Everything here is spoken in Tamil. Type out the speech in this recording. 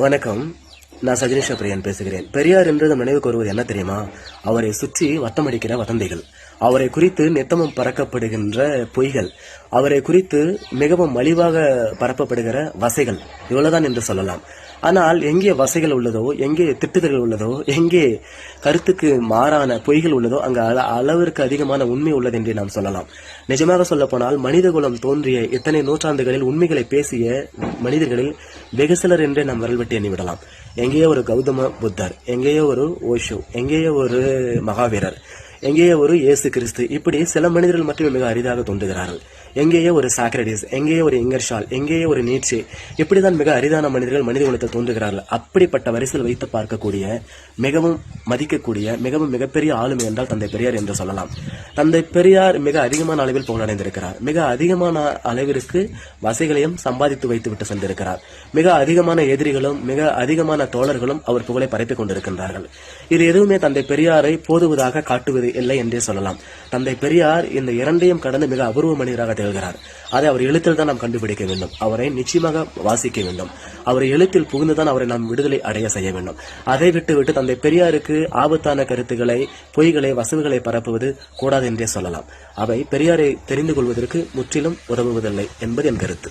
வணக்கம். நான் சஜினிஷா பிரியன் பேசுகிறேன். பெரியார் என்று நினைவு கூறுவது என்ன தெரியுமா? அவரை சுற்றி வட்டமடிக்கிற வதந்திகள், அவரை குறித்து நித்தமும் பறக்கப்படுகின்ற பொய்கள், அவரை குறித்து மிகவும் மலிவாக பரப்பப்படுகிற வசைகள், இவ்வளவுதான் என்று சொல்லலாம். ஆனால் எங்கே வசைகள் உள்ளதோ, எங்கே திட்டுதல்கள் உள்ளதோ, எங்கே கருத்துக்கு மாறான பொய்கள் உள்ளதோ, அங்கு அளவிற்கு அதிகமான உண்மை உள்ளது என்று நாம் சொல்லலாம். நிஜமாக சொல்ல போனால் மனிதகுலம் தோன்றிய இத்தனை நூற்றாண்டுகளில் உண்மைகளை பேசிய மனிதர்களில் வெகு சிலர் என்றே நாம் விரல் வெட்டி எண்ணிவிடலாம். எங்கேயோ ஒரு கௌதம புத்தர், எங்கேயோ ஒரு ஓஷோ, எங்கேயோ ஒரு மகாவீரர், எங்கேயோ ஒரு இயேசு கிறிஸ்து, இப்படி சில மனிதர்கள் மட்டுமே மிக அரிதாக தோன்றுகிறார்கள். எங்கேயோ ஒரு சாக்ரடிஸ், எங்கேயோ ஒரு இங்கர்ஷால், எங்கேயோ ஒரு நீட்சே, இப்படிதான் மிக அரிதான மனிதர்கள் மனித குலத்தில் தோன்றுகிறார்கள். அப்படிப்பட்ட வரிசையில் வைத்து பார்க்கக்கூடிய, மிகவும் மதிக்கக்கூடிய, மிகவும் மிகப்பெரிய ஆளுமை என்றால் தந்தை பெரியார் என்று சொல்லலாம். தந்தை பெரியார் மிக அதிகமான அளவில் புகழடைந்திருக்கிறார். மிக அதிகமான அளவிற்கு வசைகளையும் சம்பாதித்து வைத்து விட்டு சென்றிருக்கிறார். மிக அதிகமான எதிரிகளும் மிக அதிகமான தோழர்களும் அவர் புகழை பரப்பிக் கொண்டிருக்கின்றார்கள். இது எதுவுமே தந்தை பெரியாரை போதுவதாக காட்டுவது இல்லை என்றே சொல்லலாம். தந்தை பெரியார் இந்த இரண்டையும் கடந்து மிக அபூர்வ மனிதராக திகழ்கிறார். அதை அவர் எழுத்தில் தான் நாம் கண்டுபிடிக்க வேண்டும். அவரை நிச்சயமாக வாசிக்க வேண்டும். அவரை எழுத்தில் புகுந்துதான் அவரை நாம் விடுதலை அடைய செய்ய வேண்டும். அதை விட்டு தந்தை பெரியாருக்கு ஆபத்தான கருத்துக்களை, பொய்களை, வசவுகளை பரப்புவது கூடாது என்றே சொல்லலாம். அவை பெரியாரை தெரிந்து கொள்வதற்கு முற்றிலும் உதவுவதில்லை என்பது என் கருத்து.